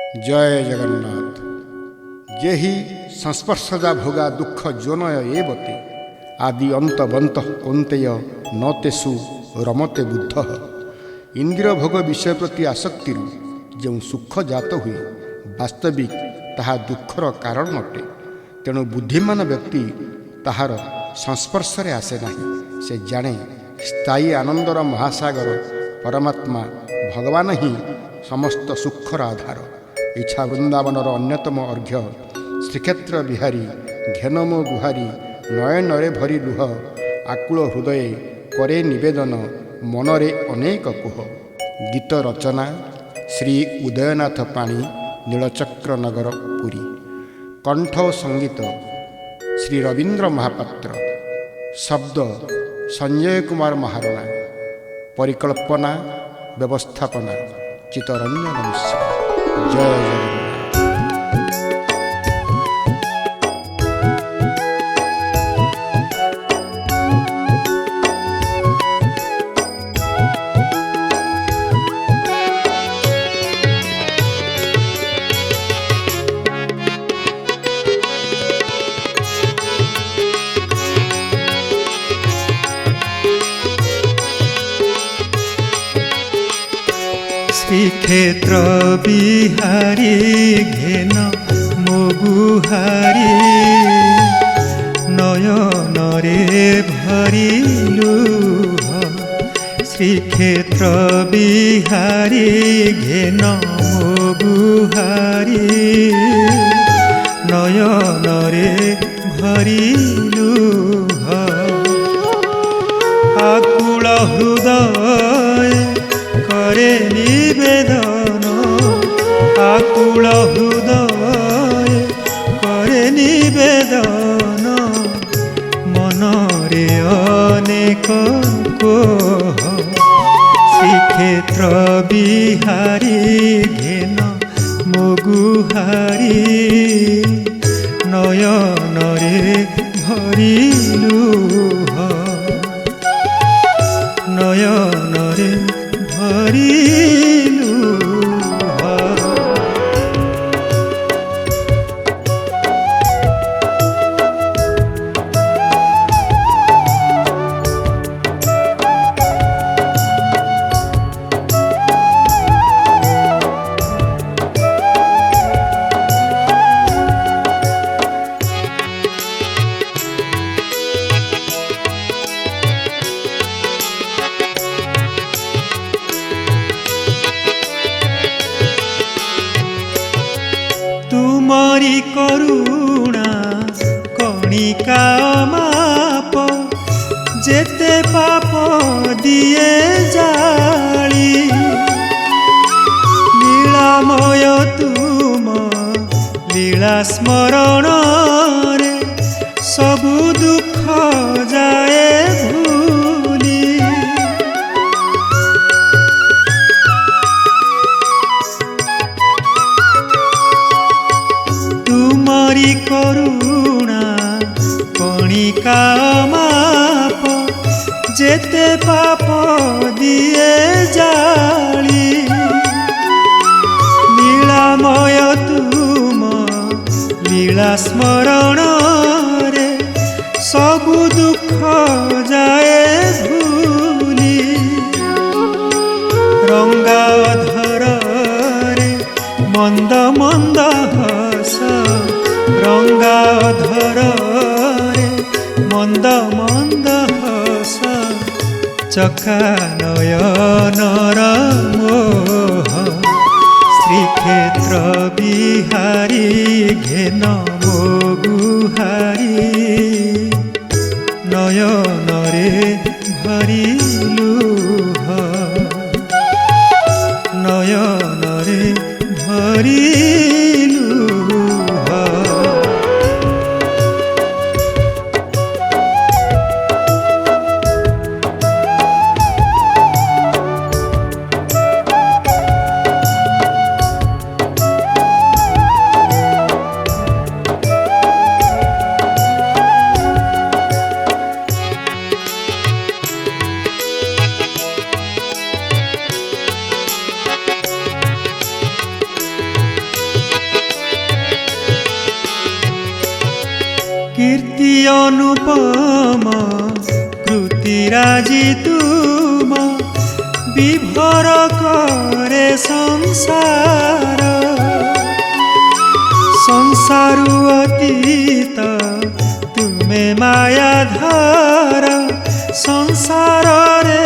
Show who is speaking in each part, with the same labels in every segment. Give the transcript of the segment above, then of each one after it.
Speaker 1: जय जगन्नाथ। जेहि संस्पर्शजा भोगा दुख जोनय एवते आदि अंत बंत कौंतेय न तेषु रमते बुद्ध। इंद्रिय भोग विषय प्रति आसक्ति जो सुख जात हुए वास्तविक ताहा दुखर कारण अटे। तेणु बुद्धिमान व्यक्ति ताहार संस्पर्श रे आसे नहीं। से जाने स्थायी आनंदर महासागर परमात्मा भगवान ही समस्त सुखर आधार। इच्छा वृंदावनर अन्यतम अर्घ्य श्रीक्षेत्र बिहारी घेनमो गुहारी नयनरे भरी लुह आकुल हृदय करे निवेदन मनरे अनेक कुह। गीत रचना श्री उदयनाथ पाणी नीलचक्र नगर पुरी। कंठ संगीत श्री रवींद्र महापात्र। शब्द संजय कुमार महारणा। परिकल्पना व्यवस्थापना चित्तरंजन मिश्र। जय जगन्नाथ।
Speaker 2: श्रीक्षेत्र बिहारी घेन मोगुहारी नयनरे भरी लुह। श्रीक्षेत्र बिहारी घेन मोगुहारी नयनरे भरी लुह। आकुल हृदय करे निवेदन आकुल हृदय करे निवेदन मनरे अनेक कोह। श्रीक्षेत्र बिहारी घेन मोगुहारी नयनरे भरी लुह। नयनरे भरी लुह। तुमरी करुणा कणिका माप जेते पाप दिए जाली। लीलामय तुम लीला स्मरण रे सबु दुख जाए भूली। तुमरी करुणा कणिका माप जेते पाप दिए जाली। लीलामय तुम लीला स्मरण रे सबु दुख जाए भूली। रंगाधर रे मंद मंद हस रंगाधर रे मंद मंद हस चका नयनर मोह। श्रीक्षेत्र बिहारी घेन मोगुहारी नयनरे भरी लुह। नयनरे भरी लुह। অনুপম কৃতিরাজি তুম বিভর করে সংসার সংসারু অতীত তুমে মায়াধর সংসারে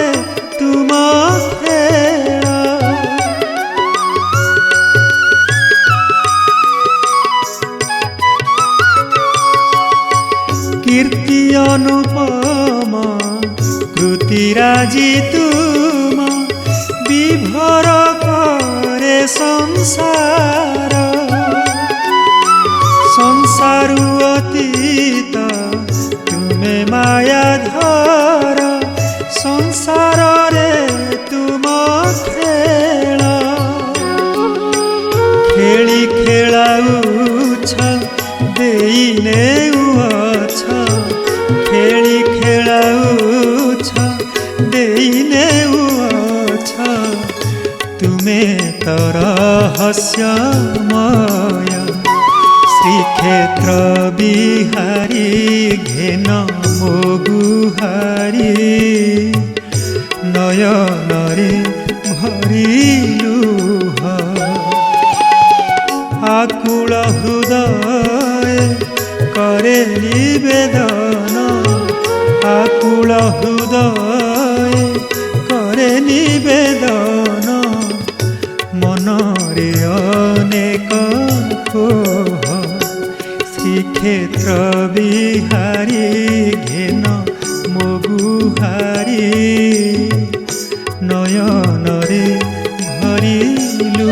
Speaker 2: তুম খেল কীর্তি অনুপম কৃতিরাজি তুম বিভর করে সংসার সংসারু অতীত তুমে মায়াধর সংসারে তুম খেল খেলি খেলাউছ দেই নেউছ খেলি খেলাউছ দেই নেউছ তুমে তো রহস্যময় শ্রীক্ষেত্র বিহারী ঘেন মগুহারী নয়নরে ভরিলুহ আকুল হৃদয় করে নিবেদন আকুল হৃদয় করে নিবেদন মনরে অনেক কোহ শ্রীক্ষেত্র বিহারী ঘেন মগুহারী নয়নরে ভরিলু